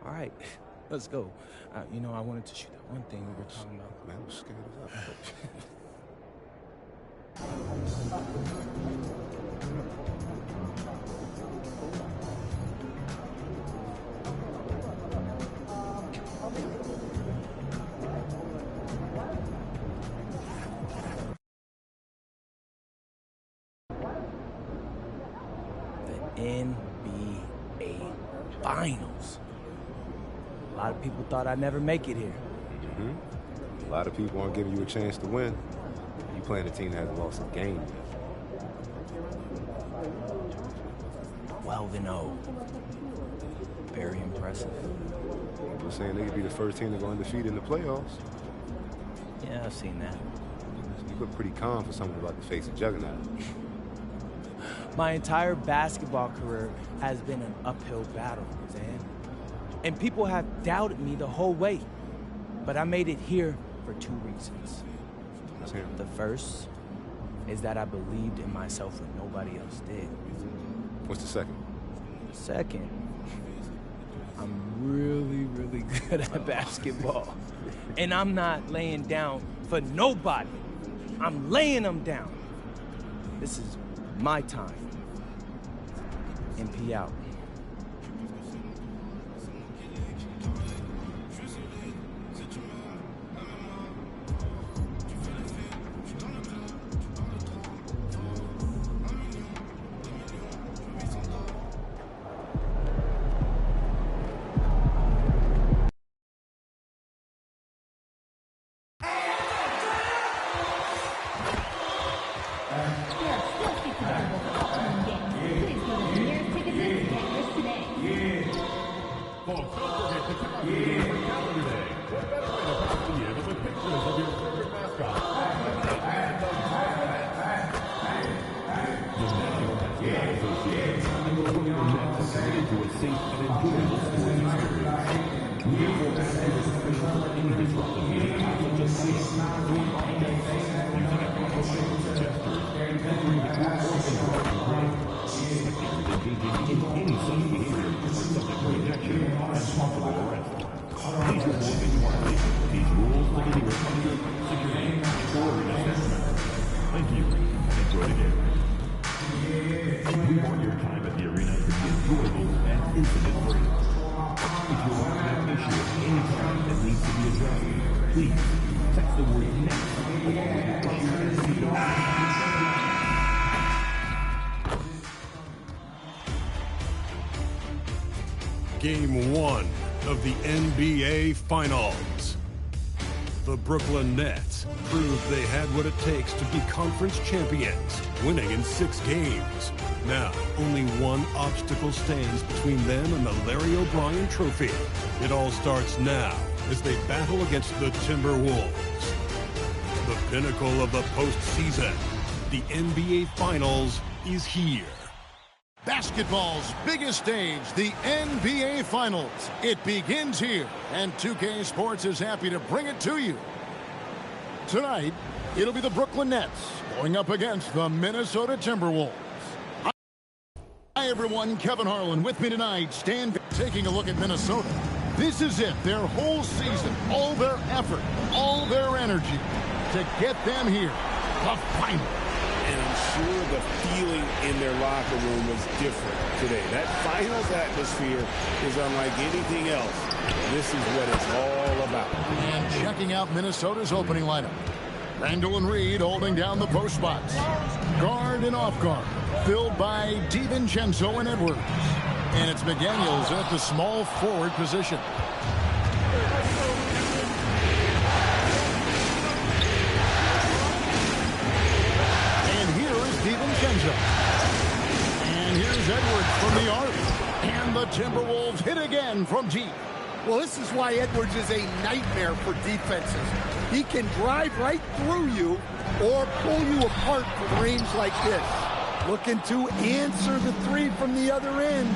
All right, let's go. You know, I wanted to shoot that one thing we were talking about. Man, I'm scared as hell. The NBA Finals. A lot of people thought I'd never make it here. A lot of people aren't giving you a chance to win. You playing a team that hasn't lost a game yet. 12-0. Very impressive. I'm just saying they could be the first team to go undefeated in the playoffs. Yeah, I've seen that. You look pretty calm for someone about to face a juggernaut. My entire basketball career has been an uphill battle, Zan. And people have doubted me the whole way. But I made it here for 2 reasons. The first is that I believed in myself when nobody else did. What's the second? Second, I'm really, really good at basketball. And I'm not laying down for nobody. I'm laying them down. This is my time. MP out. Game 1 of the NBA Finals. The Brooklyn Nets proved they had what it takes to be conference champions, winning in 6 games. Now, only one obstacle stands between them and the Larry O'Brien Trophy. It all starts now as they battle against the Timberwolves. The pinnacle of the postseason, the NBA Finals, is here. Basketball's biggest stage, the NBA Finals. It begins here, and 2K Sports is happy to bring it to you. Tonight, it'll be the Brooklyn Nets going up against the Minnesota Timberwolves. Hi, everyone. Kevin Harlan with me tonight. Stan taking a look at Minnesota. This is it, their whole season, all their effort, all their energy to get them here, the final. And I'm sure the feeling in their locker room was different today. That finals atmosphere is unlike anything else. This is what it's all about. And checking out Minnesota's opening lineup. Randall and Reed holding down the post spots. Guard and off guard, filled by DiVincenzo and Edwards. And it's McDaniels at the small forward position. DiVincenzo. And here's Edwards from the arc. And the Timberwolves hit again from deep. Well, this is why Edwards is a nightmare for defenses. He can drive right through you or pull you apart from range like this. Looking to answer the three from the other end.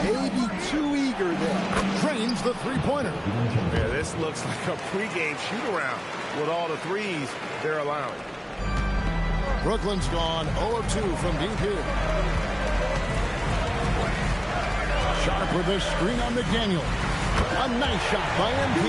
Maybe too eager there. Drains the three-pointer. Yeah, this looks like a pregame shoot-around with all the threes they're allowing. Brooklyn's gone 0 of 2 from deep here. Sharp with a screen on McDaniel. A nice shot by MP.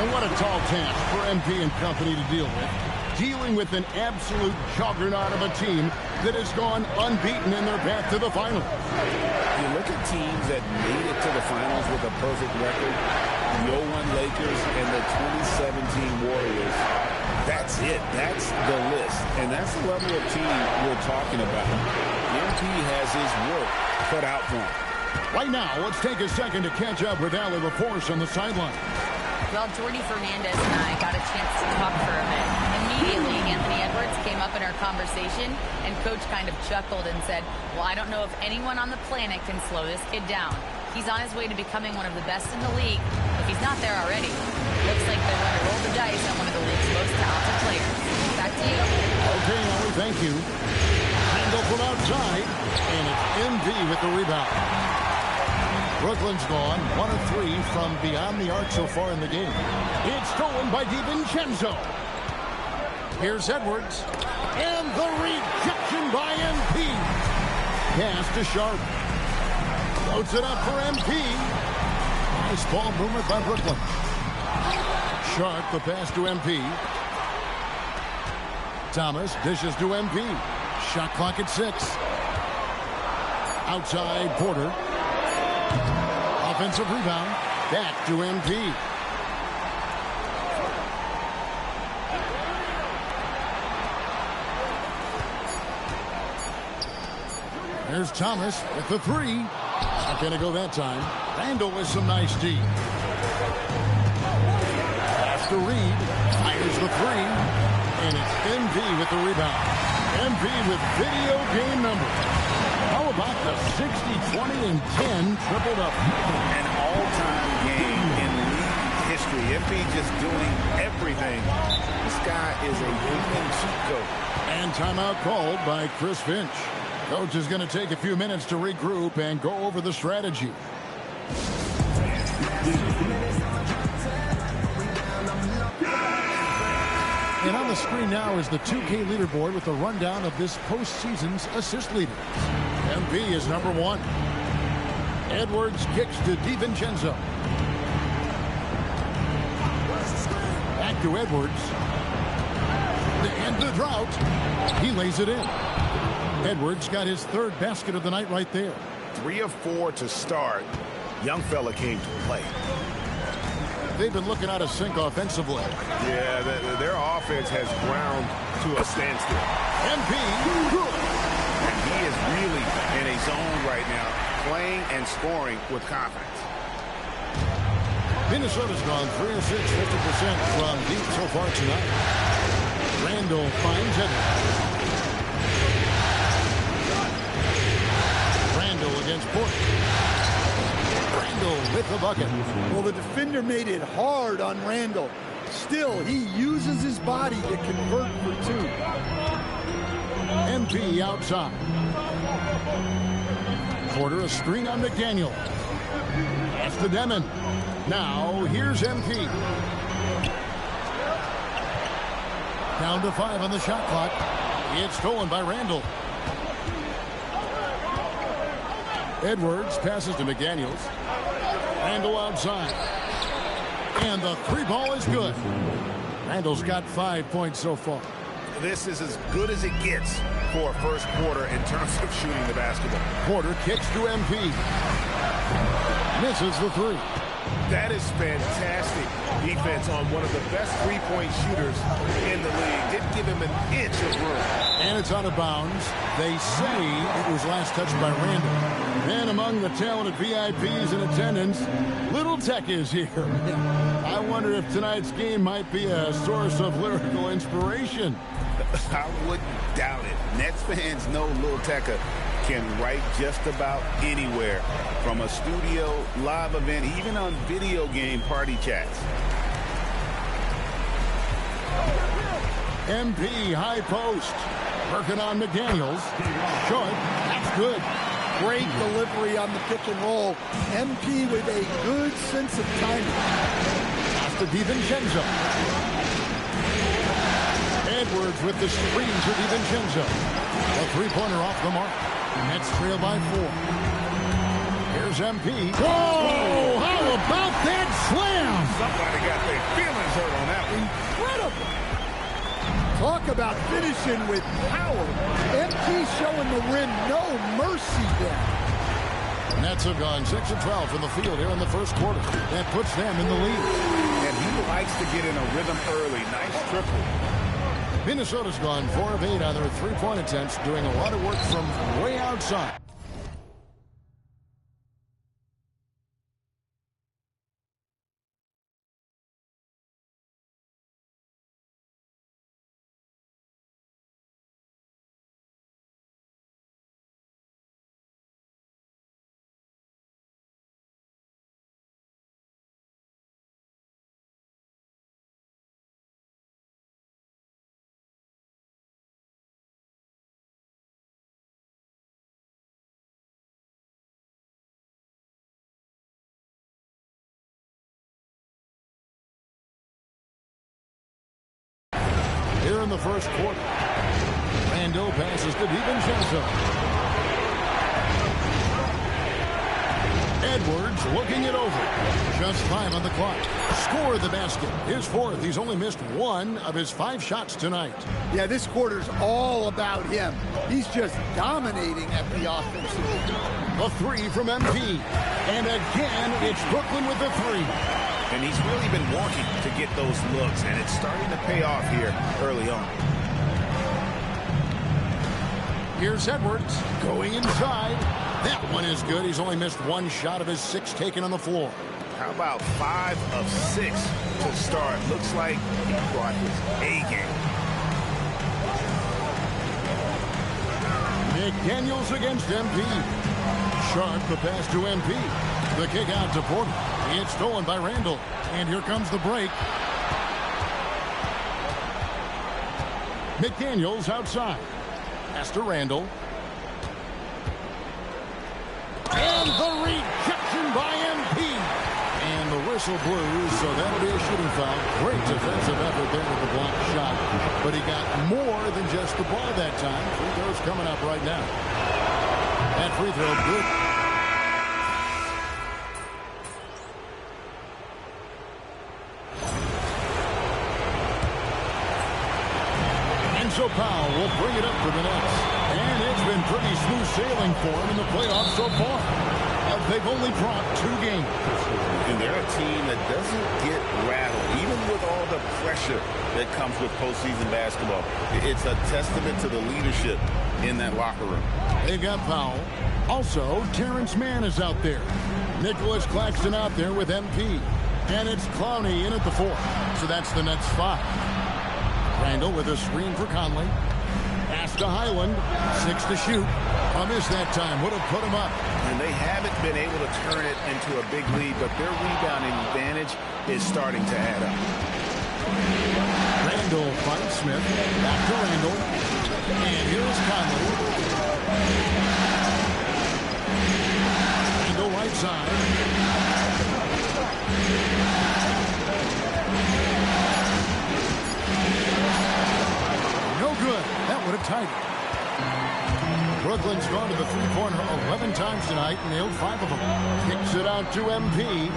And what a tall task for MP and company to deal with. Dealing with an absolute juggernaut of a team that has gone unbeaten in their path to the finals. You look at teams that made it to the finals with a perfect record, the 01 Lakers and the 2017 Warriors. That's it. That's the list. And that's the level of team we're talking about. MP has his work cut out for him. Right now, let's take a second to catch up with Allie LaForce on the sideline. Well, Jordy Fernandez and I got a chance to talk for a minute. Immediately, Anthony Edwards came up in our conversation, and Coach kind of chuckled and said, well, I don't know if anyone on the planet can slow this kid down. He's on his way to becoming one of the best in the league, if he's not there already. Looks like they're going to roll the dice on one of the league's most talented players. Back to you. Okay, Allie, thank you. Handle from outside, and it's MV with the rebound. Brooklyn's gone 1 of 3 from beyond the arc so far in the game. It's stolen by DiVincenzo. Here's Edwards. And the rejection by MP. Pass to Sharp. Floats it up for MP. Nice ball movement by Brooklyn. Sharp, the pass to MP. Thomas dishes to MP. Shot clock at 6. Outside Porter. Offensive rebound. Back to MP. There's Thomas with the 3. Not going to go that time. Randall with some nice D. Pass to Reed. Fires the 3. And it's MV with the rebound. MV with video game numbers. How about the 60, 20, and 10 triple-double? An all-time game in league history. MP just doing everything. This guy is a human cheat code. And timeout called by Chris Finch. Coach is going to take a few minutes to regroup and go over the strategy. And on the screen now is the 2K leaderboard with a rundown of this postseason's assist leaders. MP is number 1. Edwards kicks to DiVincenzo. Back to Edwards. To end the drought. He lays it in. Edwards got his 3rd basket of the night right there. 3 of 4 to start. Young fella came to play. They've been looking out of sync offensively. Yeah, their offense has ground to a standstill. MP. And he is really in a zone right now, playing and scoring with confidence. Minnesota's gone 3 of 6, 50% from deep so far tonight. Randall finds Edwards. Randall against Porter. Randall with the bucket. Well, the defender made it hard on Randall. Still, he uses his body to convert for 2. MP outside. Porter a screen on McDaniel. Pass to Demon. Now, here's MP. Down to 5 on the shot clock. It's stolen by Randall. Edwards passes to McDaniels. Randall outside. And the 3-ball is good. Randall's got 5 points so far. This is as good as it gets for a first quarter in terms of shooting the basketball. Porter kicks to MP. Misses the 3. That is fantastic defense on one of the best three-point shooters in the league. Didn't give him an inch of room. And it's out of bounds. They say it was last touched by Randall. And among the talented VIPs in attendance, Little Tech is here. I wonder if tonight's game might be a source of lyrical inspiration. I wouldn't doubt it. Nets fans know Lil Tecca can write just about anywhere, from a studio, live event, even on video game party chats. MP high post. Working on McDaniels. Short. That's good. Great delivery on the pick and roll. MP with a good sense of timing. Pass to DiVincenzo. Edwards with the screen to DiVincenzo. A 3-pointer off the mark. Nets trail by 4. Here's MP. Whoa! How about that slam? Somebody got their feelings hurt on that one. Incredible. Talk about finishing with power. MP showing the rim no mercy there. Nets have gone 6 of 12 from the field here in the first quarter. That puts them in the lead. And he likes to get in a rhythm early. Nice triple. Minnesota's gone 4 of 8 on their three-point attempts, doing a lot of work from way outside. Here in the first quarter, Randle passes to DiVincenzo. Edwards looking it over. Just 5 on the clock. Score the basket. His 4th. He's only missed 1 of his 5 shots tonight. Yeah, this quarter's all about him. He's just dominating at the offensive end. A 3 from MP. And again, it's Brooklyn with the 3. And he's really been wanting to get those looks, and it's starting to pay off here early on. Here's Edwards going inside. That one is good. He's only missed 1 shot of his 6 taken on the floor. How about 5 of 6 to start? Looks like he brought his A game. McDaniels against MP. Sharp the pass to MP. The kick out to Porter. It's stolen by Randle. And here comes the break. McDaniels outside. Pass to Randle. And the rejection by MP. And the whistle blew, so that'll be a shooting foul. Great defensive effort there with the block shot. But he got more than just the ball that time. Free throw's coming up right now. That free throw good. So Powell will bring it up for the Nets. And it's been pretty smooth sailing for him in the playoffs so far. They've only brought 2 games. And they're a team that doesn't get rattled, even with all the pressure that comes with postseason basketball. It's a testament to the leadership in that locker room. They've got Powell. Also, Terrence Mann is out there. Nicholas Claxton out there with MP. And it's Clowney in at the 4. So that's the Nets 5. Randle with a screen for Conley. Pass to Highland. 6 to shoot. A miss that time. Would have put him up. And they haven't been able to turn it into a big lead, but their rebounding advantage is starting to add up. Randle finds Smith. Back to Randle. And here's Conley. Randle right side. Good. That would have tied it. Brooklyn's gone to the three-pointer 11 times tonight and nailed 5 of them. Kicks it out to MP.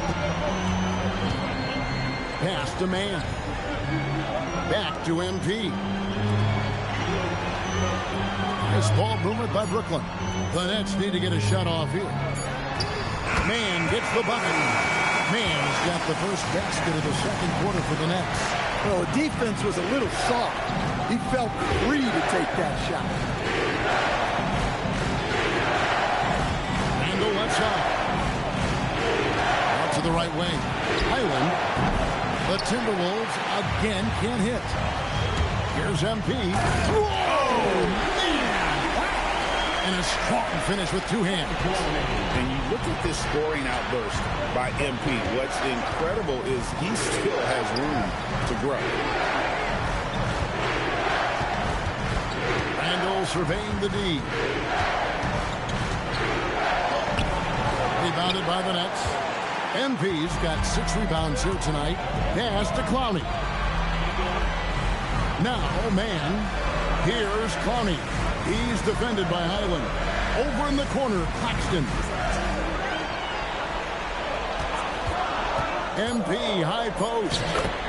Pass to Mann. Back to MP. Nice ball movement by Brooklyn. The Nets need to get a shot off here. Mann gets the bucket. Mann's got the first basket of the second quarter for the Nets. Well, the defense was a little soft. He felt free to take that shot. Randle left side. Out to the right wing. Highland. The Timberwolves again can't hit. Here's MP. Whoa! Man! And a strong finish with 2 hands. And you look at this scoring outburst by MP. What's incredible is he still has room to grow. Randle surveying the D. Rebounded by the Nets. MP's got 6 rebounds here tonight. Pass to Clowney. Now, Mann. Here's Clowney. He's defended by Highland. Over in the corner, Claxton. MP high post.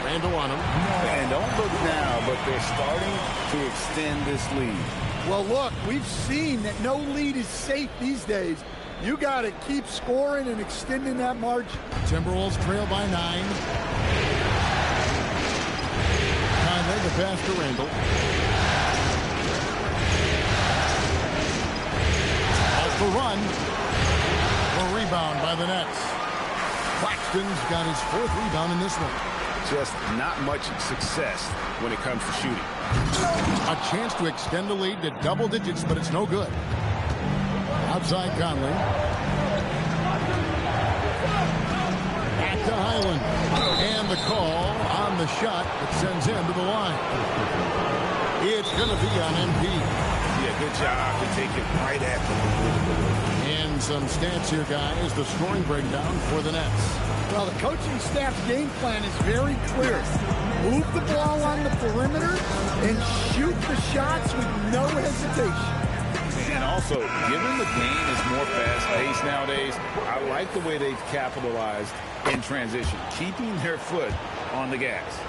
Randall on him. And don't look now, but they're starting to extend this lead. Well, look, we've seen that no lead is safe these days. You got to keep scoring and extending that margin. Timberwolves trail by 9. Conley, the pass to Randall. Off the run. A rebound by the Nets. Claxton's got his 4th rebound in this one. Just not much success when it comes to shooting. A chance to extend the lead to double digits, but it's no good. Outside Conley. Back to Highland. And the call on the shot that sends him to the line. It's going to be on MP. Yeah, good job to take it right at them. And some stats here, guys. The scoring breakdown for the Nets. Well, the coaching staff's game plan is very clear. Move the ball on the perimeter and shoot the shots with no hesitation. And also, given the game is more fast-paced nowadays, I like the way they've capitalized in transition, keeping their foot on the gas.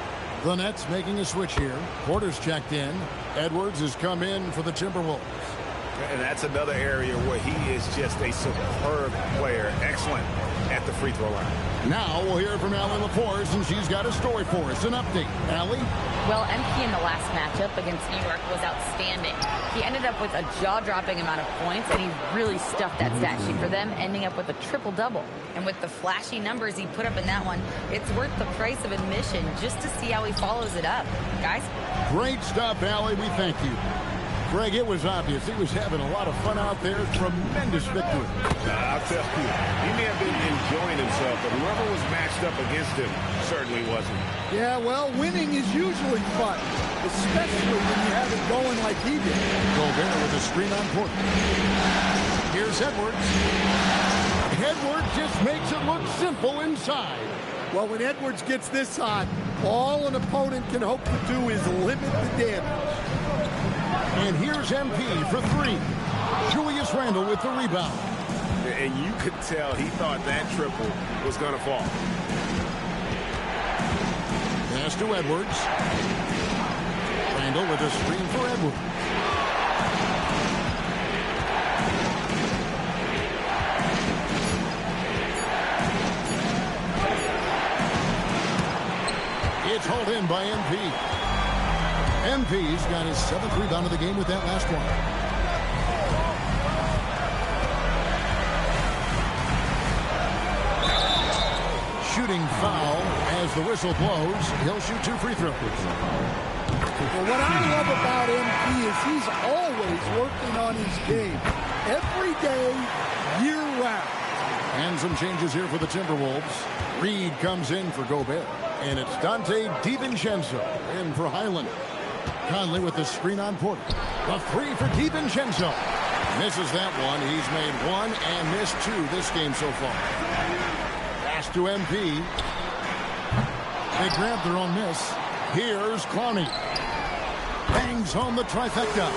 The Nets making a switch here. Porter's checked in. Edwards has come in for the Timberwolves. And that's another area where he is just a superb player. Excellent at the free throw line. Now we'll hear from Allie LaForce, and she's got a story for us. An update. Allie? Well, MP in the last matchup against New York was outstanding. He ended up with a jaw-dropping amount of points, and he really stuffed that stat sheet for them, ending up with a triple-double. And with the flashy numbers he put up in that one, it's worth the price of admission just to see how he follows it up. Guys? Great stuff, Allie. We thank you. Greg, it was obvious he was having a lot of fun out there. Tremendous victory. I'll tell you, he may have been enjoying himself, but whoever was matched up against him certainly wasn't. Yeah, well, winning is usually fun, especially when you have it going like he did. Gobert with a screen on Porter. Here's Edwards. Edwards just makes it look simple inside. Well, when Edwards gets this hot, all an opponent can hope to do is limit the damage. And here's MP for 3. Julius Randle with the rebound. And you could tell he thought that triple was going to fall. Pass to Edwards. Randle with a screen for Edwards. It's hauled in by MP. MP's got his 7th rebound of the game with that last one. Shooting foul as the whistle blows. He'll shoot 2 free throws. Well, what I love about MP is he's always working on his game. Every day, year-round. And some changes here for the Timberwolves. Reed comes in for Gobert. And it's Dante DiVincenzo in for Highland. Conley with the screen on Porter. A 3 for DiVincenzo. Misses that one. He's made 1 and missed 2 this game so far. Pass to MP. They grab their own miss. Here's Clowney. Bangs home the trifecta.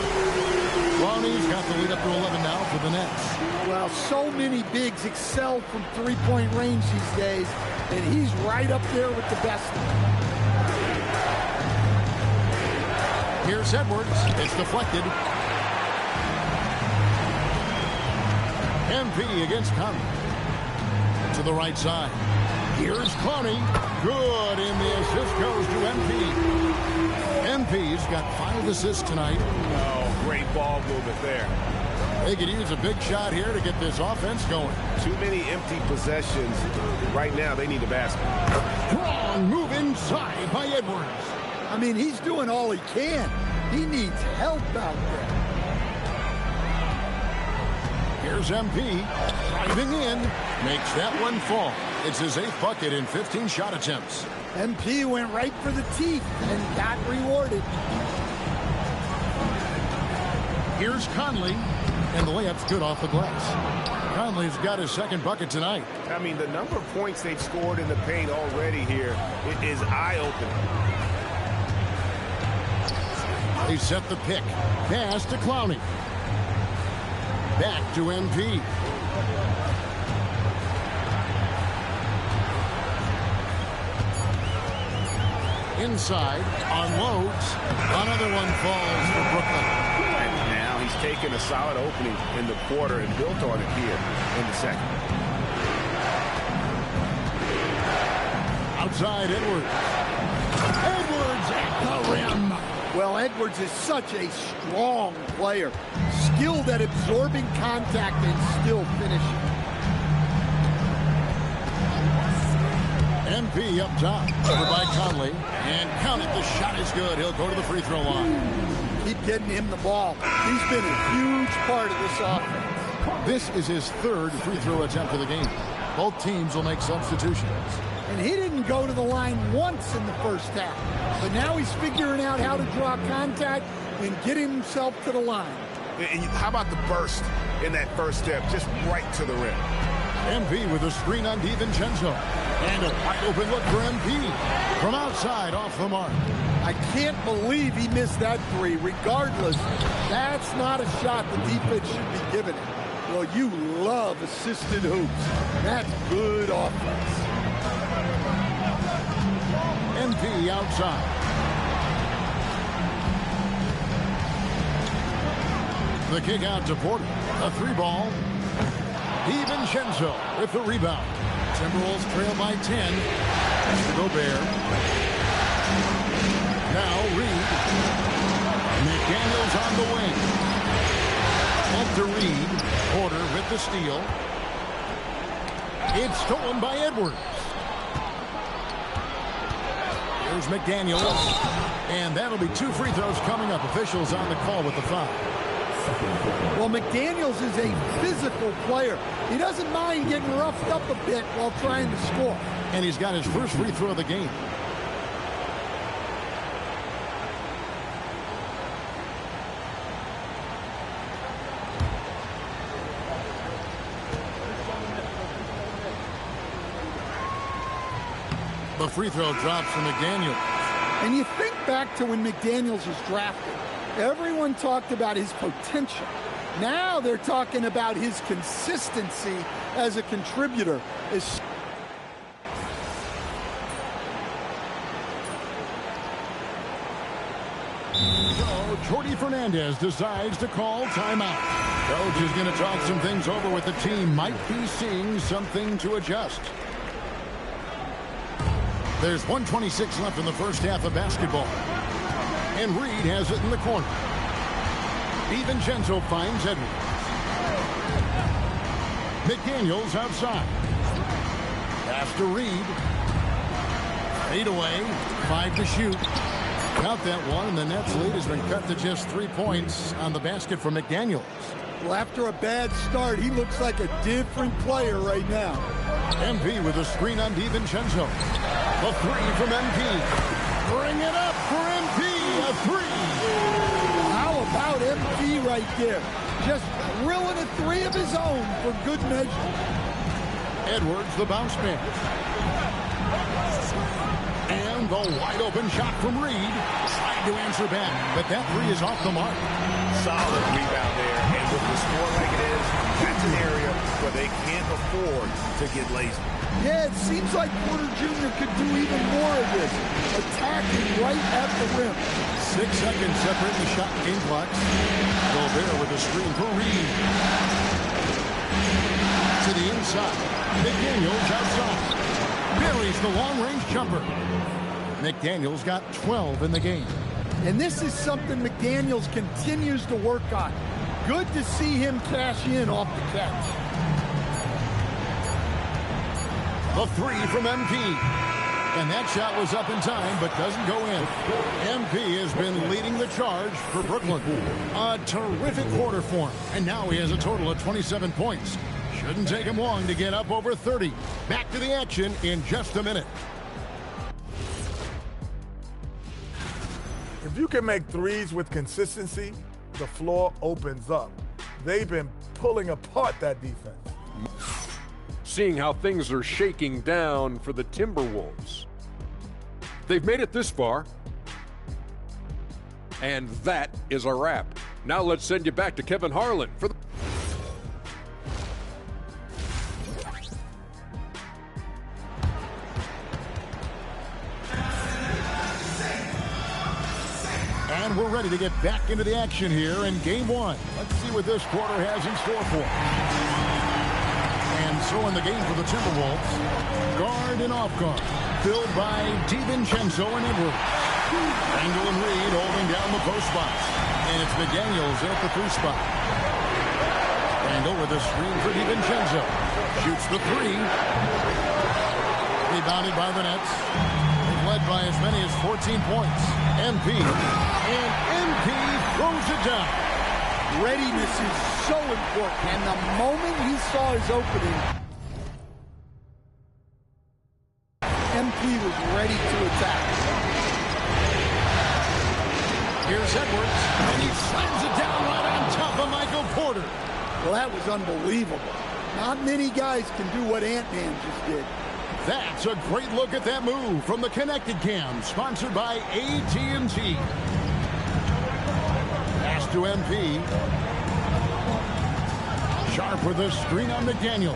Clowney's got the lead up to 11 now for the Nets. Well, so many bigs excel from three-point range these days, and he's right up there with the best. Here's Edwards. It's deflected. MP against Conley. To the right side. Here's Clowney. Good, and the assist goes to MP. MP's got 5 assists tonight. Oh, great ball movement there. They could use a big shot here to get this offense going. Too many empty possessions. Right now, they need the basket. Strong move inside by Edwards. I mean, he's doing all he can. He needs help out there. Here's MP. Driving in. Makes that one fall. It's his 8th bucket in 15 shot attempts. MP went right for the teeth and got rewarded. Here's Conley. And the layup's good off the glass. Conley's got his 2nd bucket tonight. I mean, the number of points they've scored in the paint already here is eye-opening. They set the pick. Pass to Clowney. Back to MP. Inside, unloads. Another one falls for Brooklyn. And now he's taken a solid opening in the quarter and built on it here in the second. Outside, Edwards. Edwards at the rim. Well, Edwards is such a strong player. Skilled at absorbing contact and still finishing. MP up top. Over by Conley. And count it. The shot is good. He'll go to the free throw line. Keep getting him the ball. He's been a huge part of this offense. This is his third free throw attempt of the game. Both teams will make substitutions. And he didn't go to the line once in the first half. But now he's figuring out how to draw contact and get himself to the line. And how about the burst in that first step, just right to the rim? MP with a screen on DiVincenzo. And a wide open look for MP. From outside, off the mark. I can't believe he missed that three. Regardless, that's not a shot the defense should be giving it. Well, you love assisted hoops. That's good offense. MP outside. The kick out to Porter. A three ball. DiVincenzo with the rebound. Timberwolves trail by 10. That's to Gobert. Now Reed. McDaniels on the wing. Up to Reed. Porter with the steal. It's stolen by Edwards. Here's McDaniels. And that'll be 2 free throws coming up. Officials on the call with the foul. Well, McDaniels is a physical player. He doesn't mind getting roughed up a bit while trying to score. And he's got his first free throw of the game. The free throw drops from McDaniels. And you think back to when McDaniels was drafted. Everyone talked about his potential. Now they're talking about his consistency as a contributor. So Jordi Fernandez decides to call timeout. Coach is going to talk some things over with the team. Might be seeing something to adjust. There's 1:26 left in the first half of basketball. And Reed has it in the corner. DiVincenzo finds Edwards. McDaniels outside. Pass to Reed. Fade away. 5 to shoot. Count that one, and the Nets lead has been cut to just 3 points on the basket from McDaniels. Well, after a bad start, he looks like a different player right now. MP with a screen on DiVincenzo. A three from MP. Bring it up for MP. A three. How about MP right there? Just drilling a three of his own for good measure. Edwards, the bounce man. And the wide open shot from Reed. Trying to answer back, but that three is off the mark. Solid rebound there. And with the score like it is, that's an area where they can't afford to get lazy. Yeah, it seems like Porter Jr. could do even more of this. Attacking right at the rim. 6 seconds separate the shot game clocks. Gobert with a screen for Reed. To the inside. McDaniels outside. Buries the long-range jumper. McDaniels got 12 in the game. And this is something McDaniels continues to work on. Good to see him cash in off the catch. The three from MP. And that shot was up in time, but doesn't go in. MP has been leading the charge for Brooklyn. A terrific quarter for him. And now he has a total of 27 points. Shouldn't take him long to get up over 30. Back to the action in just a minute. If you can make threes with consistency, the floor opens up. They've been pulling apart that defense. Seeing how things are shaking down for the Timberwolves. They've made it this far. And that is a wrap. Now let's send you back to Kevin Harlan for the... And we're ready to get back into the action here in game one. Let's see what this quarter has in store for us. And so in the game for the Timberwolves, guard and off guard, filled by DiVincenzo and Edwards. Randle and Reed holding down the post spots. And it's McDaniels at the 3 spot. Randle with a screen for DiVincenzo. Shoots the 3. Rebounded by the Nets. They've led by as many as 14 points. MP. And MP throws it down. Readiness is so important. And the moment he saw his opening, MP was ready to attack. Here's Edwards. And he slams it down right on top of Michael Porter. Well, that was unbelievable. Not many guys can do what Ant-Man just did. That's a great look at that move from the Connected Cam, sponsored by AT&T. Pass to MP. Sharp with a screen on McDaniel.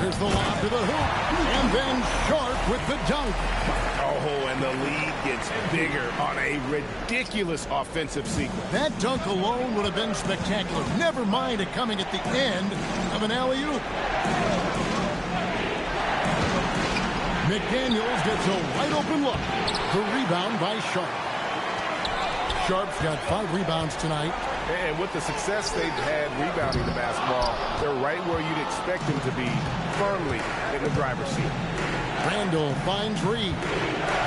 Here's the lob to the hoop. And then Sharp with the dunk. Oh, and the lead gets bigger on a ridiculous offensive sequence. That dunk alone would have been spectacular. Never mind it coming at the end of an alley-oop. McDaniels gets a wide-open look. The rebound by Sharp. Sharp's got 5 rebounds tonight. And with the success they've had rebounding the basketball, they're right where you'd expect them to be, firmly in the driver's seat. Randle finds Reed.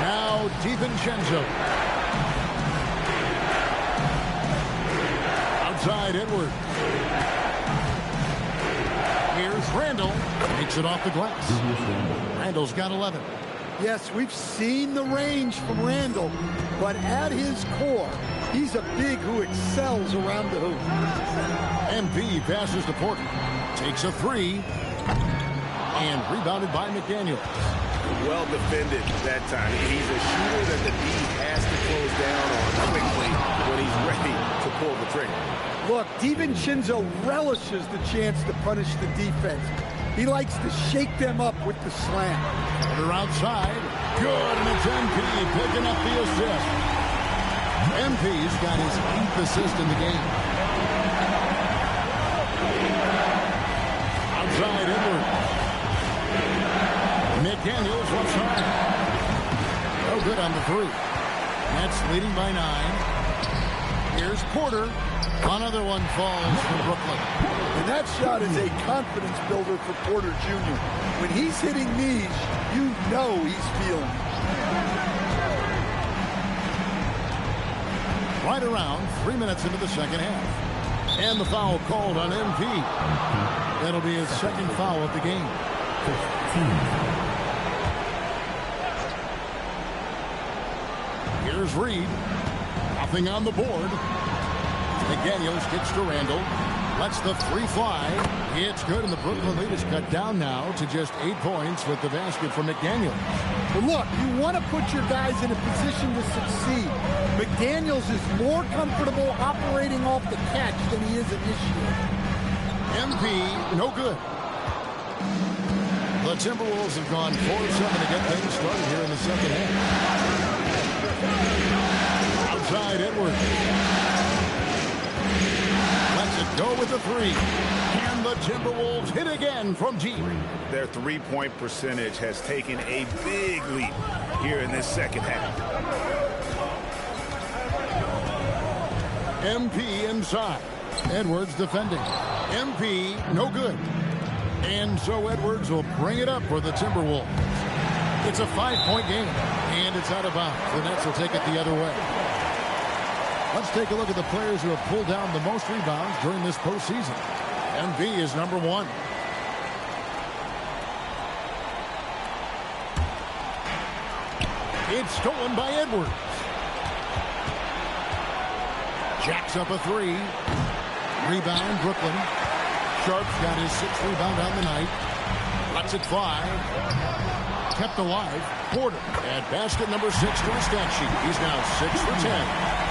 Now DiVincenzo. Outside Edwards. Here's Randle. Takes it off the glass. Randle's got 11. Yes, we've seen the range from Randle, but at his core, he's a big who excels around the hoop. MP passes to Porter. Takes a 3. And rebounded by McDaniel. Well defended that time. He's a shooter that the D has to close down on quickly when he's ready to pull the trigger. Look, DiVincenzo relishes the chance to punish the defense. He likes to shake them up with the slam. Porter outside. Good, and it's MP picking up the assist. MP's got his 8th assist in the game. Outside Edwards. McDaniels left side. No good on the 3. Nets leading by 9. Here's Porter. Another one falls for Brooklyn. And that shot is a confidence builder for Porter Jr. When he's hitting these, you know he's feeling it. Right around 3 minutes into the second half. And the foul called on MP. That'll be his second foul of the game. 15. Here's Reed. Nothing on the board. McDaniels gets to Randle. Lets the 3 fly. It's good, and the Brooklyn lead is cut down now to just 8 points with the basket from McDaniels. But look, you want to put your guys in a position to succeed. McDaniels is more comfortable operating off the catch than he is initiating. MP, no good. The Timberwolves have gone 4-7 to get things started here in the second half. Outside Edwards. Lets it go with the 3. And the Timberwolves hit again from deep. Their 3-point percentage has taken a big leap here in this second half. MP inside. Edwards defending. MP no good. And so Edwards will bring it up for the Timberwolves. It's a 5-point game, and it's out of bounds. The Nets will take it the other way. Let's take a look at the players who have pulled down the most rebounds during this postseason. MP is number 1. It's stolen by Edwards. Jacks up a 3. Rebound, Brooklyn. Sharp's got his 6th rebound on the night. Lets it fly. Kept alive. Porter at basket number 6 to the stat sheet. He's now 6 for 10.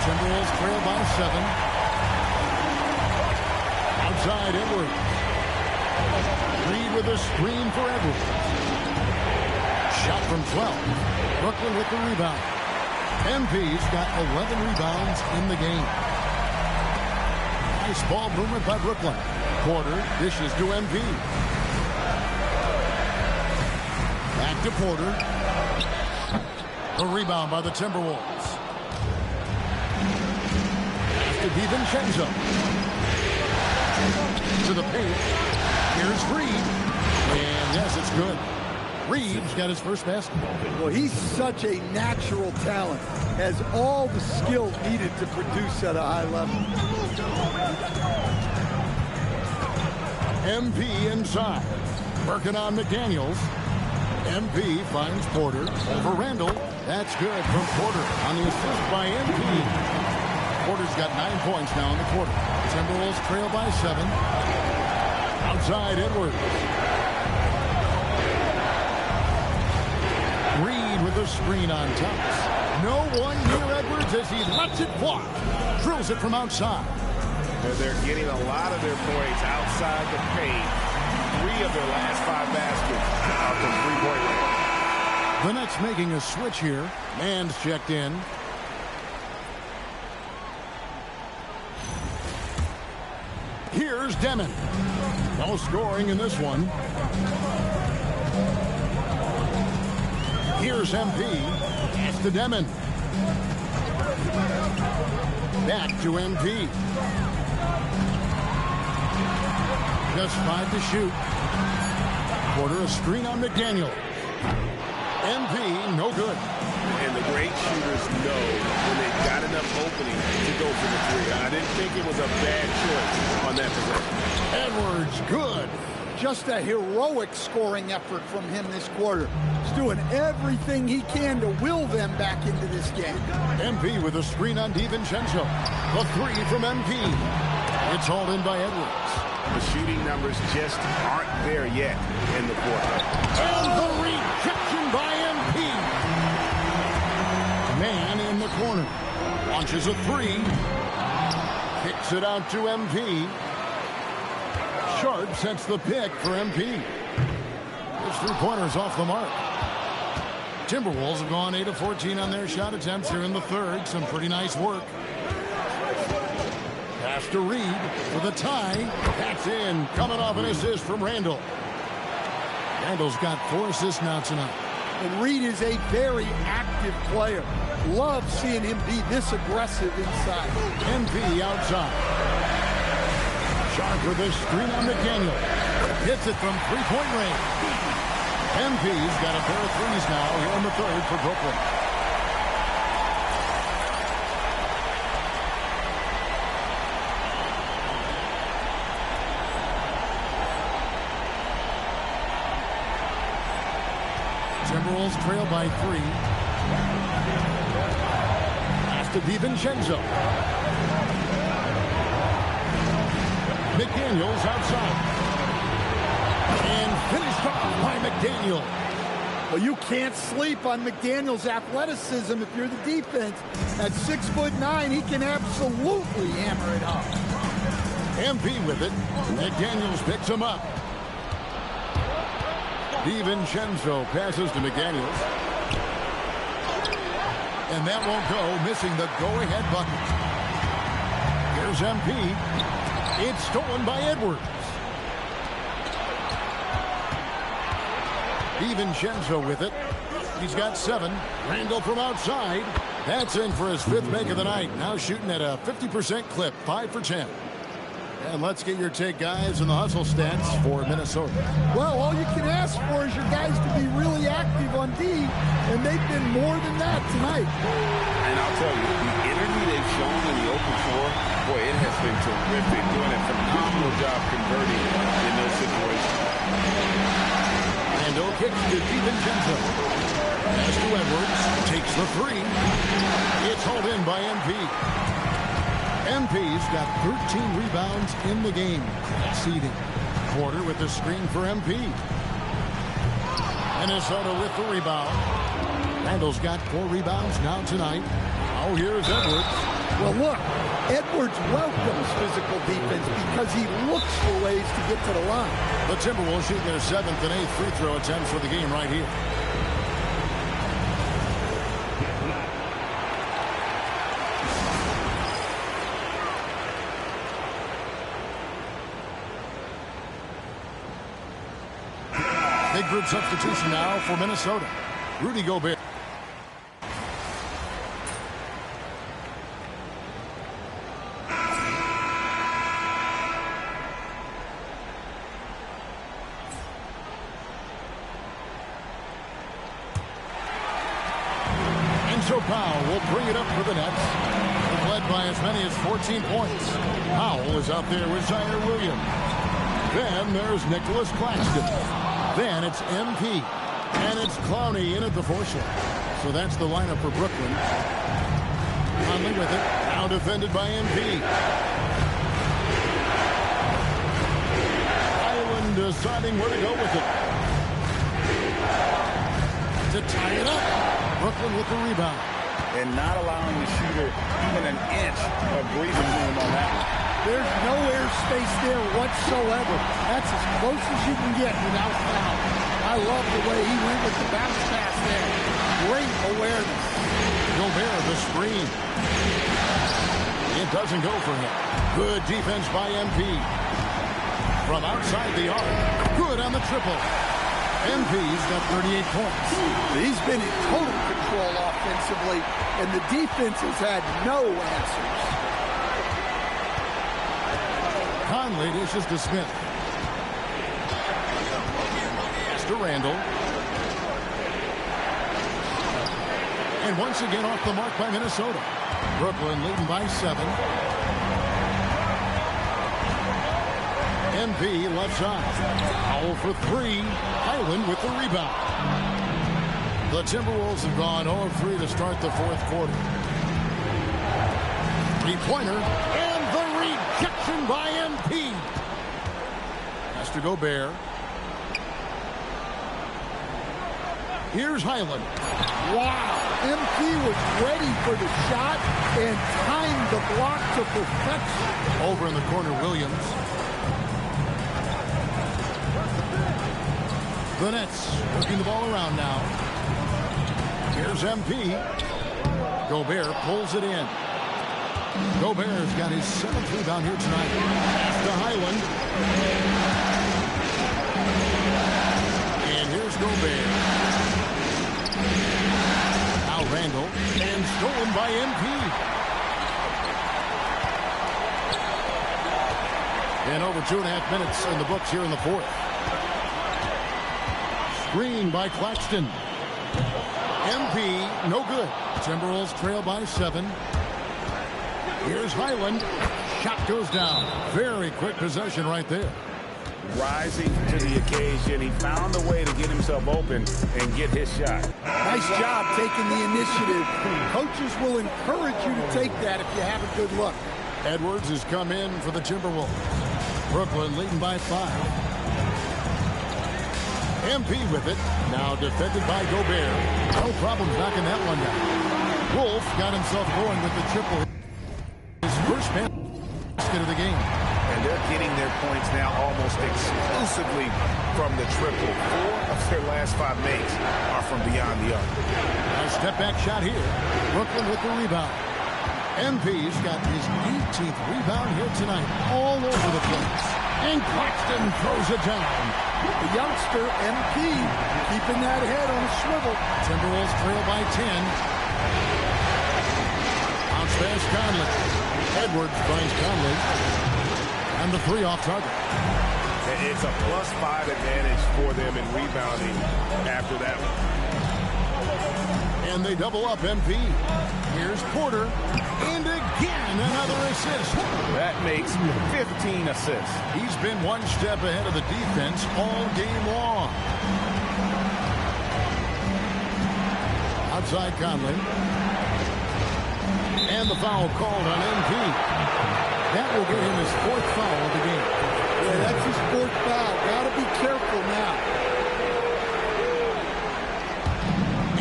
Timberwolves trail by 7. Outside Edwards. Reed with a screen for Edwards. Shot from 12. Brooklyn with the rebound. MP's got 11 rebounds in the game. Nice ball movement by Brooklyn. Porter dishes to MP. Back to Porter. A rebound by the Timberwolves. To DiVincenzo. To the paint. Here's Reed. And yes, it's good. Reed's got his first basket. Well, he's such a natural talent. Has all the skill needed to produce at a high level. MP inside. Working on McDaniels. MP finds Porter over Randall. That's good from Porter on the assist by MP. Porter's got 9 points now in the quarter. Timberwolves trail by 7. Outside Edwards. Reed with a screen on Thomas. No one near Edwards as he lets it fly. Drills it from outside. They're getting a lot of their points outside the paint. 3 of their last 5 baskets out from three-point range. The Nets making a switch here. Mann's checked in. Here's Demon. No scoring in this one. Here's MP. It's to Demon. Back to MP. Just 5 to shoot. Porter a screen on McDaniel. MP, no good. And the great shooters know when they've got enough opening to go for the 3. I didn't think it was a bad choice on that possession. Edwards, good. Just a heroic scoring effort from him this quarter. He's doing everything he can to will them back into this game. MP with a screen on DiVincenzo. The 3 from MP. It's hauled in by Edwards. The shooting numbers just aren't there yet in the quarter. And the rejection by MP. Man in the corner. Launches a 3. Kicks it out to MP. Sharp sets the pick for MP. His 3-pointers off the mark. Timberwolves have gone 8 of 14 on their shot attempts here in the third. Some pretty nice work. Pass to Reed with a tie. That's in. Coming off an assist from Randall. Randall's got 4 assists now tonight. And Reed is a very active player. Love seeing him be this aggressive inside. MP outside. Sharp with a screen on McDaniel. Hits it from 3-point range. MP's got a pair of 3s now here in the third for Brooklyn. Timberwolves trail by 3. Pass to DiVincenzo. McDaniels outside. And finished off by McDaniel. Well, you can't sleep on McDaniel's athleticism if you're the defense. At 6'9", he can absolutely hammer it up. MP with it. McDaniels picks him up. DiVincenzo passes to McDaniels. And that won't go, missing the go-ahead bucket. Here's MP. It's stolen by Edwards. DiVincenzo with it. He's got 7. Randall from outside. That's in for his 5th make of the night. Now shooting at a 50% clip, 5 for 10. And let's get your take, guys, on the hustle stats for Minnesota. Well, all you can ask for is your guys to be really active on D, and they've been more than that tonight. And I'll tell you, the energy they've shown in the open floor, boy, it has been terrific. Doing a phenomenal job converting in those situations. Randall kicks to DiVincenzo. Pass to Edwards. Takes the 3. It's hauled in by MP. MP's got 13 rebounds in the game. Seeding. Porter with the screen for MP. Minnesota with the rebound. Randall's got 4 rebounds now tonight. Oh, here's Edwards. Well, look, Edwards welcomes physical defense because he looks for ways to get to the line. The Timberwolves shooting their 7th and 8th free throw attempts for the game right here. Injured substitution now for Minnesota. Rudy Gobert. Enzo Powell will bring it up for the Nets. They've led by as many as 14 points. Powell is out there with Zaire Williams. Then there's Nicholas Claxton. Then it's MP. And it's Clowney in at the 4 slot. So that's the lineup for Brooklyn. Conley with it. Now defended by MP. Island deciding where to go with it. To tie it up. Brooklyn with the rebound. And not allowing the shooter even an inch of breathing room on that one. There's no air space there whatsoever. That's as close as you can get without foul. I love the way he went with the bounce pass there. Great awareness. Gobert the screen. It doesn't go for him. Good defense by MP. From outside the arc. Good on the triple. MP's got 38 points. He's been in total control offensively, and the defense has had no answers. Conley dishes to Smith. Pass to Randall. And once again off the mark by Minnesota. Brooklyn leading by 7. MP left side. Powell for 3. Highland with the rebound. The Timberwolves have gone 0-3 to start the 4th quarter. 3-pointer. And the rejection by MP. Has to Gobert. Here's Highland. Wow. MP was ready for the shot and timed the block to perfection. Over in the corner, Williams. The Nets working the ball around now. Here's MP. Gobert pulls it in. Gobert's got his 7th rebound here tonight. To Highland. And here's Gobert. Now Randall. And stolen by MP. And over 2.5 minutes in the books here in the 4th. Screen by Claxton. MP, no good. Timberwolves trail by 7. Here's Highland. Shot goes down. Very quick possession right there. Rising to the occasion. He found a way to get himself open and get his shot. Nice job taking the initiative. Coaches will encourage you to take that if you have a good look. Edwards has come in for the Timberwolves. Brooklyn leading by 5. MP with it. Now defended by Gobert. No problem knocking that one down. Wolf got himself going with the triple. His first basket of the game. And they're getting their points now almost exclusively from the triple. 4 of their last 5 makes are from beyond the arc. A step back shot here. Brooklyn with the rebound. MP's got his 18th rebound here tonight. All over the place. And Claxton throws it down. The youngster, MP, keeping that head on a swivel. Timberwolves trail by 10. Bounce pass Conley. Edwards finds Conley. And the 3 off target. It's a +5 advantage for them in rebounding after that one. And they double up MP. Here's Porter. And again, another assist. That makes 15 assists. He's been one step ahead of the defense all game long. Outside Conley. And the foul called on MP. That will get him his 4th foul of the game. Yeah, that's his 4th foul. Got to be careful now.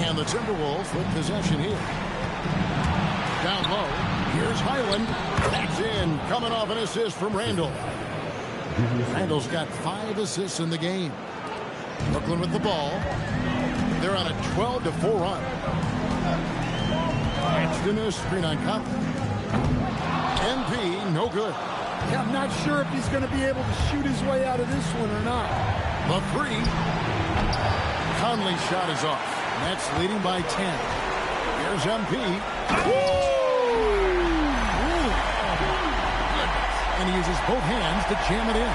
And the Timberwolves with possession here. Down low. Here's Highland. That's in. Coming off an assist from Randall. Randall's got 5 assists in the game. Brooklyn with the ball. They're on a 12-4 run. Claxton is screen on Conley. MP, no good. Yeah, I'm not sure if he's going to be able to shoot his way out of this one or not. The 3. Conley's shot is off. Nets leading by 10. Here's MP. And he uses both hands to jam it in.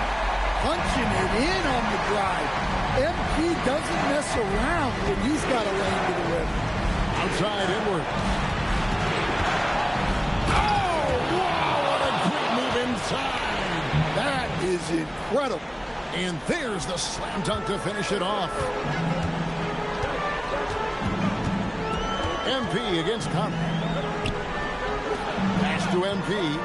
Punching it in on the drive. MP doesn't mess around when he's got a lane to the rim. Outside Edwards. Oh, wow, what a great move inside. That is incredible. And there's the slam dunk to finish it off. MP against Conley. Pass to MP.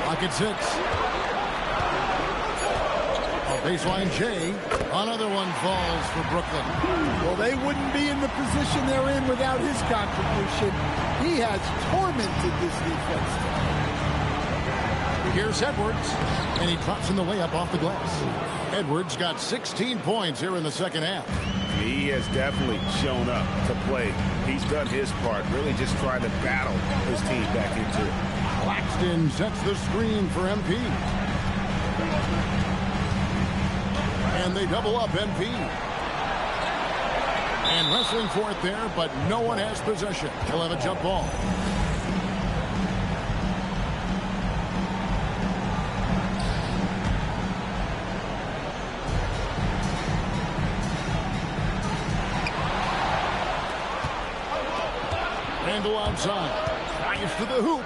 Rocket 6. A baseline J. Another one falls for Brooklyn. Well, they wouldn't be in the position they're in without his contribution. He has tormented this defense. Here's Edwards, and he drops in the layup off the glass. Edwards got 16 points here in the second half. He has definitely shown up to play. He's done his part, really just trying to battle his team back into it. Claxton sets the screen for MP. And they double up MP. And wrestling for it there, but no one has possession. He'll have a jump ball. Randall outside. Drives to the hoop.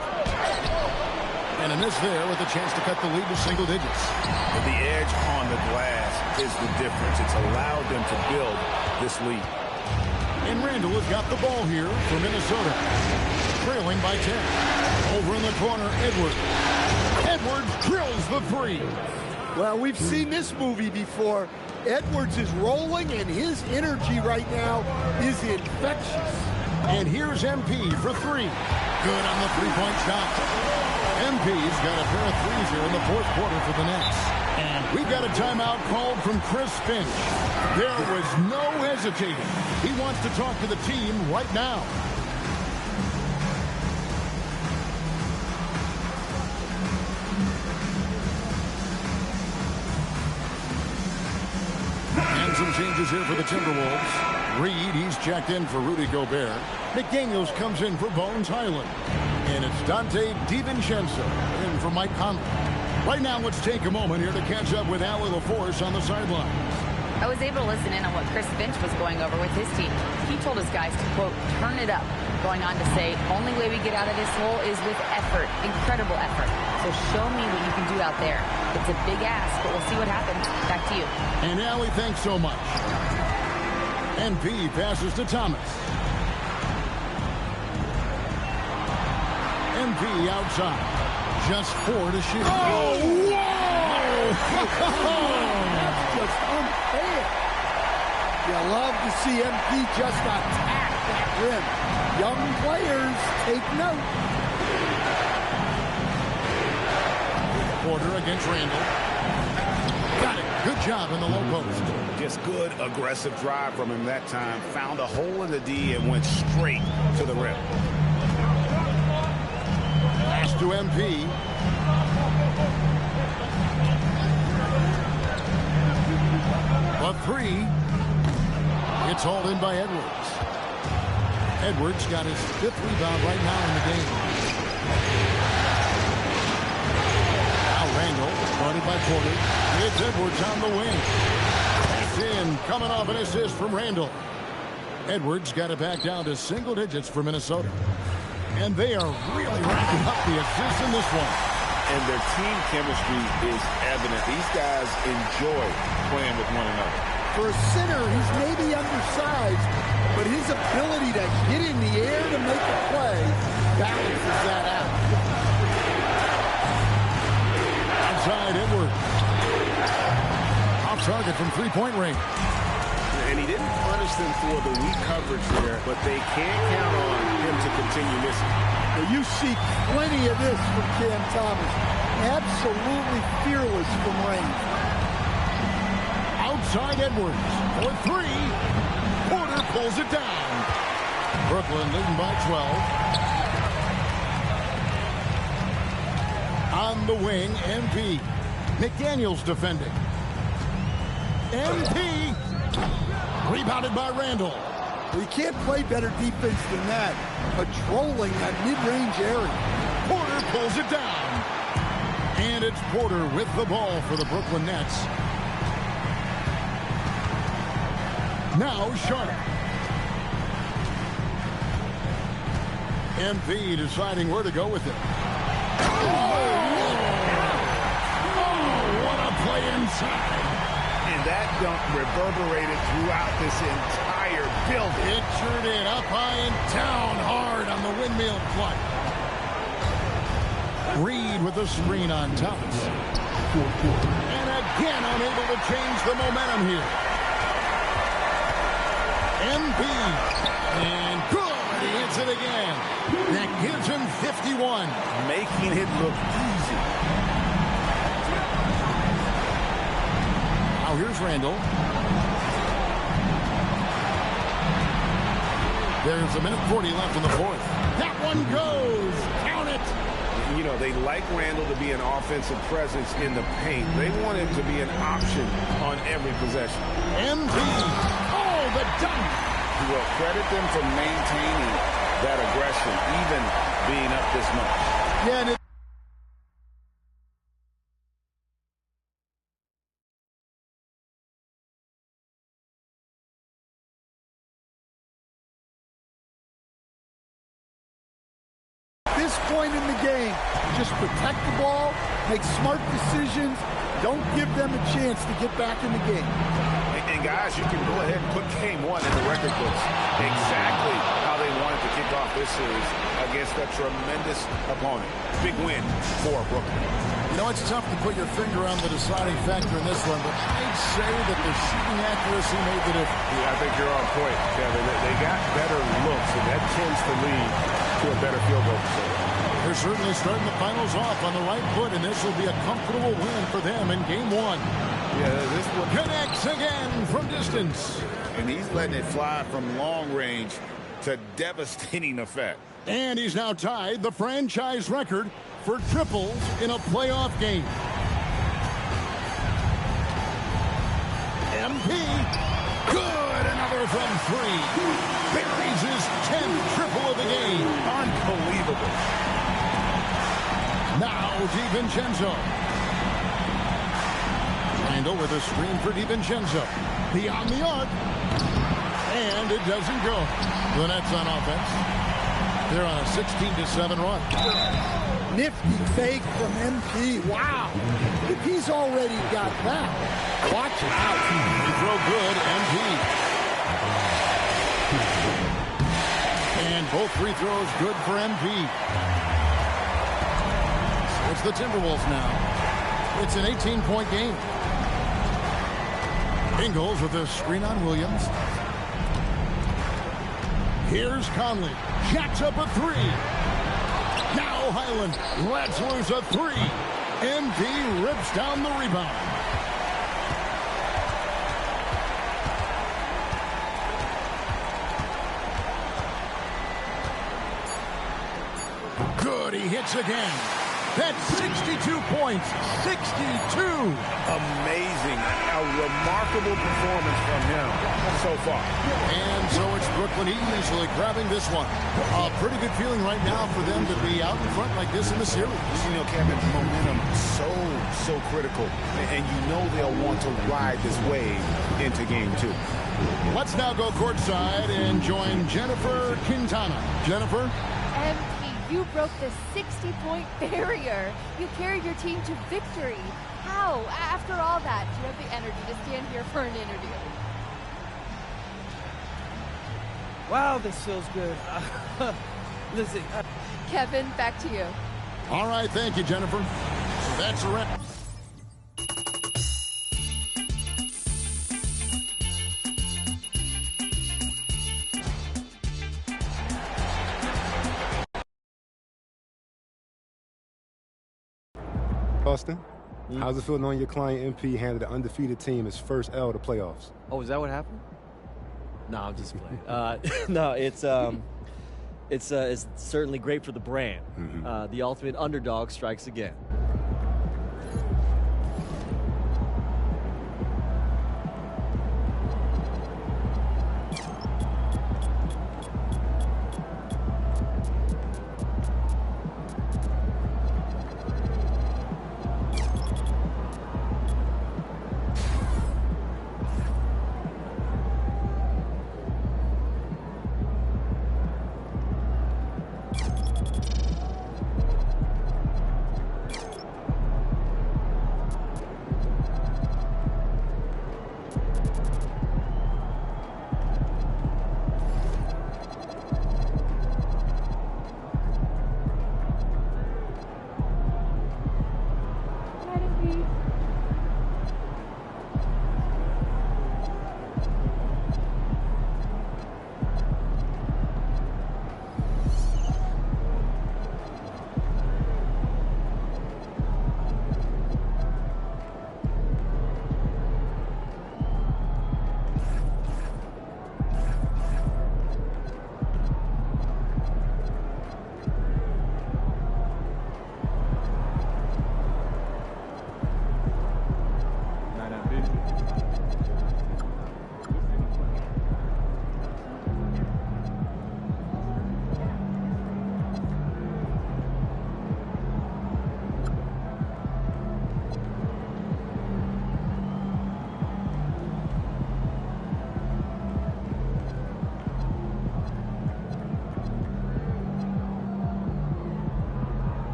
And a miss there with a chance to cut the lead to single digits. But the edge on the glass is the difference. It's allowed them to build this lead. And Randall has got the ball here for Minnesota. Trailing by 10. Over in the corner, Edwards. Edwards drills the three. Well, we've seen this movie before. Edwards is rolling, and his energy right now is infectious. And here's MP for three. Good on the three-point shot. MP's got a pair of threes here in the fourth quarter for the Nets. And we've got a timeout called from Chris Finch. There was no hesitating. He wants to talk to the team right now. And some changes here for the Timberwolves. Reed, he's checked in for Rudy Gobert. McDaniels comes in for Bones Highland. And it's Dante DiVincenzo in for Mike Conley. Right now, let's take a moment here to catch up with Allie LaForce on the sidelines. I was able to listen in on what Chris Finch was going over with his team. He told his guys to, quote, turn it up, going on to say, only way we get out of this hole is with effort, incredible effort. So show me what you can do out there. It's a big ask, but we'll see what happens. Back to you. And Allie, thanks so much. MP passes to Thomas. MP outside. Just 4 to shoot. Oh, whoa! That's just unfair. You love to see MP just attack that rim. Young players, take note. Porter against Randall. Got it. Good job in the low post. Just good, aggressive drive from him that time. Found a hole in the D and went straight to the rim. Pass to MP. A three. It's hauled in by Edwards. Edwards got his 5th rebound right now in the game. Now Randall, guarded by Porter. It's Edwards on the wing. It's in, coming off an assist from Randall. Edwards got it back down to single digits for Minnesota. And they are really racking up the assists in this one. And their team chemistry is evident. These guys enjoy playing with one another. For a center, he's maybe undersized, but his ability to get in the air to make a play balances that out. Outside Edwards. Off target from three-point range. And he didn't punish them for the weak coverage there, but they can't count on him to continue missing. Now you see plenty of this from Cam Thomas. Absolutely fearless from range. Outside Edwards for three. Porter pulls it down. Brooklyn leading by 12. On the wing, MP. McDaniels defending. MP. Rebounded by Randall. You can't play better defense than that. Patrolling that mid-range area. Porter pulls it down. And it's Porter with the ball for the Brooklyn Nets. Now Sharp. MP deciding where to go with it. What a play inside. And that dunk reverberated throughout this entire building. It sure did. Up high and down hard on the windmill clutch. Reed with the screen on Thomas. And again unable to change the momentum here. MP. And good. He hits it again. That gives him 51. Making it look easy. Now here's Randall. There's a minute 40 left in the fourth. That one goes. Count it. You know, they like Randall to be an offensive presence in the paint. They want him to be an option on every possession. MP. Oh, the dunk. Well, credit them for maintaining that aggression, even being up this much. Yeah, and this point in the game, just protect the ball, make smart decisions, don't give them a chance to get back in the game. And guys, you can go ahead and put game one in the record books. Exactly how they wanted to kick off this series against a tremendous opponent. Big win for Brooklyn. You know, it's tough to put your finger on the deciding factor in this one, but I'd say that the shooting accuracy made the difference. Yeah, I think you're on point, Kevin. They got better looks, and that tends to lead to a better field goal percentage. They're certainly starting the finals off on the right foot, and this will be a comfortable win for them in game one. Yeah, this one connects again from distance. And he's letting it fly from long range to devastating effect. And he's now tied the franchise record for triples in a playoff game. MP. Good. Another from three. Buries his 10th triple of the game. Unbelievable. Now DiVincenzo. Randall with a screen for DiVincenzo. Beyond the arc. And it doesn't go. The Nets on offense. They're on a 16-7 run. Nifty fake from MP. Wow. If he's already got that, watch it out. Free throw good, MP. And both free throws good for MP. So it's the Timberwolves now. It's an 18-point game. Ingles with a screen on Williams. Here's Conley. Jacks up a three. Now Highland lets loose a three. MP rips down the rebound. Good, he hits again. That's 62 points. 62. Amazing. A remarkable performance from him so far. And so it's Brooklyn easily grabbing this one. A pretty good feeling right now for them to be out in front like this in the series. You know, Kevin, momentum so critical. And you know they'll want to ride this wave into game two. Let's now go courtside and join Jennifer Quintana. Jennifer? You broke the 60-point barrier. You carried your team to victory. How? After all that, do you have the energy to stand here for an interview? Wow, this feels good. Listen. Kevin, back to you. All right, thank you, Jennifer. So that's a wrap. Austin, how's it feel knowing your client MP handed an undefeated team his first L to playoffs? Oh, is that what happened? No, I'm just playing. No, it's certainly great for the brand. The ultimate underdog strikes again.